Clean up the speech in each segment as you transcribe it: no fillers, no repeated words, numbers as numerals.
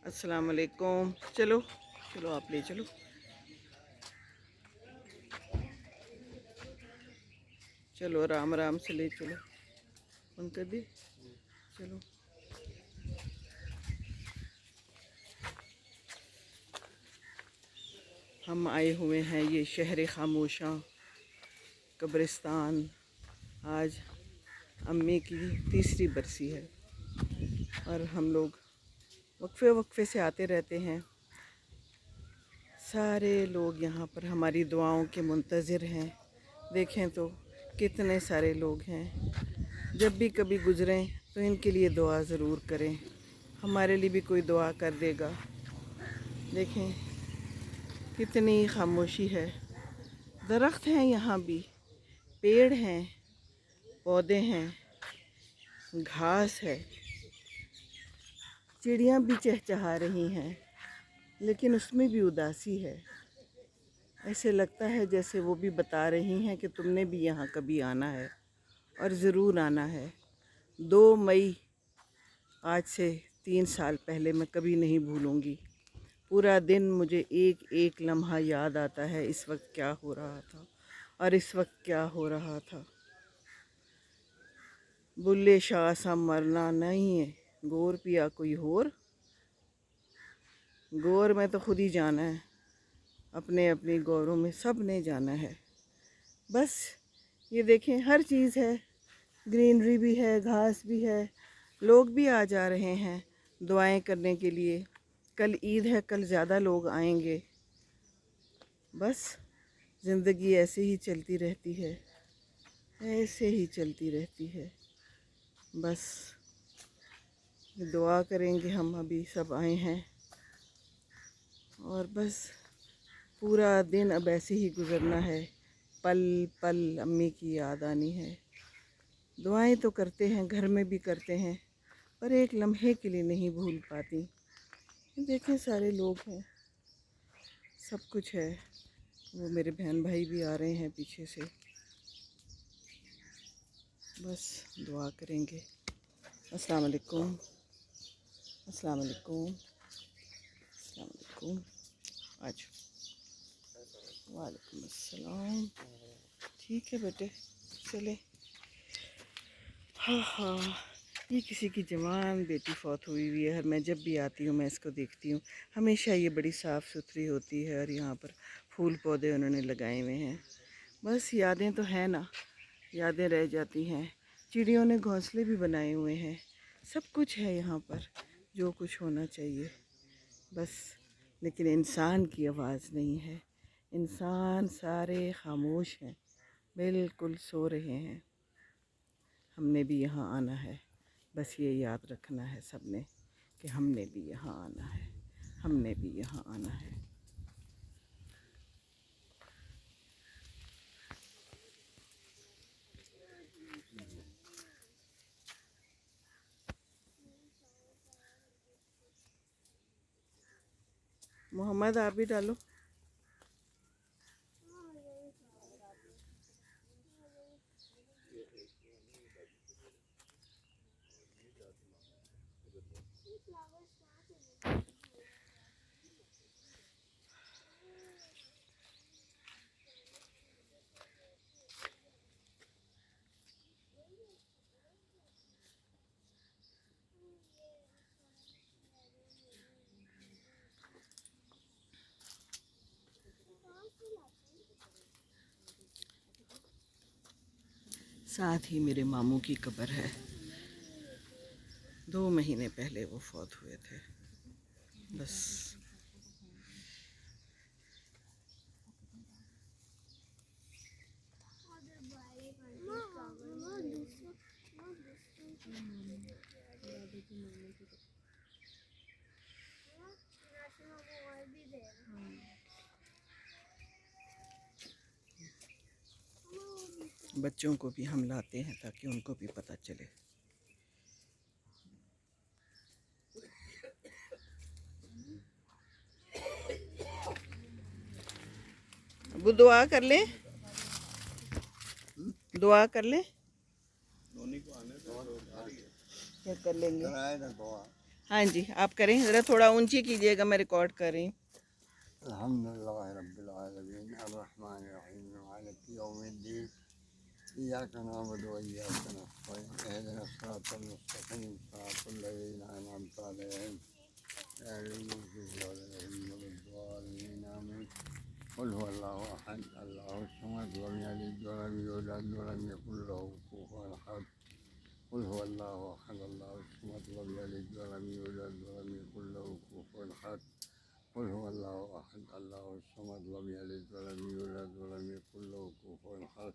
अस्सलाम वालेकुम। चलो चलो आप ले चलो। चलो आराम आराम से ले चलो। बंद कर दी। चलो हम आए हुए हैं ये शहर खामोशा कब्रिस्तान। आज अम्मी की तीसरी बरसी है और हम लोग वक्फे वक्फे से आते रहते हैं। सारे लोग यहाँ पर हमारी दुआओं के मुंतज़िर हैं। देखें तो कितने सारे लोग हैं। जब भी कभी गुज़रें तो इनके लिए दुआ ज़रूर करें, हमारे लिए भी कोई दुआ कर देगा। देखें कितनी खामोशी है। दरख्त हैं यहाँ भी, पेड़ हैं, पौधे हैं, घास है, चिड़ियाँ भी चहचहा रही हैं, लेकिन उसमें भी उदासी है। ऐसे लगता है जैसे वो भी बता रही हैं कि तुमने भी यहाँ कभी आना है और ज़रूर आना है। 2 मई आज से 3 साल पहले मैं कभी नहीं भूलूँगी। पूरा दिन मुझे एक एक लम्हा याद आता है, इस वक्त क्या हो रहा था और इस वक्त क्या हो रहा था। बुल्ले शाह सा मरना नहीं है, गोर पिया कोई होर। गौर में तो खुद ही जाना है, अपने अपने गौरों में सब ने जाना है। बस ये देखें हर चीज़ है, ग्रीनरी भी है, घास भी है, लोग भी आ जा रहे हैं दुआएं करने के लिए। कल ईद है, कल ज़्यादा लोग आएंगे। बस ज़िंदगी ऐसे ही चलती रहती है, ऐसे ही चलती रहती है। बस दुआ करेंगे, हम अभी सब आए हैं और बस पूरा दिन अब ऐसे ही गुज़रना है। पल पल अम्मी की याद आनी है। दुआएं तो करते हैं, घर में भी करते हैं, पर एक लम्हे के लिए नहीं भूल पाती। देखें सारे लोग हैं, सब कुछ है। वो मेरे बहन भाई भी आ रहे हैं पीछे से। बस दुआ करेंगे। अस्सलाम वालेकुम, अस्सलाम वालेकुम, अस्सलाम वालेकुम। आज वालेकुम अस्सलाम। ठीक है बेटे, चले। हाँ हाँ, ये किसी की जवान बेटी फौत हुई हुई है। मैं जब भी आती हूँ मैं इसको देखती हूँ, हमेशा ये बड़ी साफ़ सुथरी होती है और यहाँ पर फूल पौधे उन्होंने लगाए हुए हैं। बस यादें तो हैं ना, यादें रह जाती हैं। चिड़ियों ने घोंसले भी बनाए हुए हैं, सब कुछ है यहाँ पर जो कुछ होना चाहिए। बस लेकिन इंसान की आवाज़ नहीं है। इंसान सारे खामोश हैं, बिल्कुल सो रहे हैं। हमने भी यहाँ आना है, बस ये याद रखना है सबने कि हमने भी यहाँ आना है, हमने भी यहाँ आना है। मोहम्मद आप भी डालो। साथ ही मेरे मामू की कब्र है, 2 महीने पहले वो फौत हुए थे। बस बच्चों को भी हम लाते हैं ताकि उनको भी पता चले। अब दुआ कर ले, दुआ कर ले, क्या कर लेंगे। हाँ जी, आप करें ज़रा, थोड़ा ऊंची कीजिएगा, मैं रिकॉर्ड कर रही हूँ। अल्हम्दुलिल्लाह रब्बिल आलमीन अर्रहमानिर रहीम मालिकि यौमिद्दीन इय्याका नअबुदु व इय्याका नस्तईन इहदिनस सिरातल मुस्तक़ीम सिरातल लज़ीना अनअमता अलैहिम गैरिल मग़्दूबि अलैहिम वलद्दाल्लीन आमीन क़ुल हुवल्लाहु अहद अल्लाहुस समद लम यलिद व लम यूलद व लम यकुल लहू कुफुवन अहद क़ुल हुवल्लाहु अहद अल्लाहुस समद लम यलिद व लम यूलद व लम यकुल लहू कुफुवन अहद क़ुल हुवल्लाहु अहद अल्लाहुस समद लम यलिद व लम यूलद व लम यकुल लहू कुफुवन अहद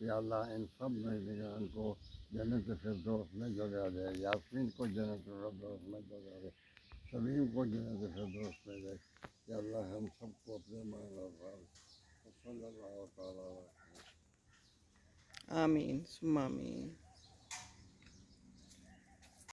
या अल्लाह इन सब मेजबान को जन्नत फिरदौस में जगह दे, यास्मीन को जन्नत फिरदौस में जगह दे, सलीम को जन्नत फिरदौस में दे। या अल्लाह हम सबको अपने मान और सल्लल्लाहु अलैहि वसल्लम। आमीन सुम्मा आमीन।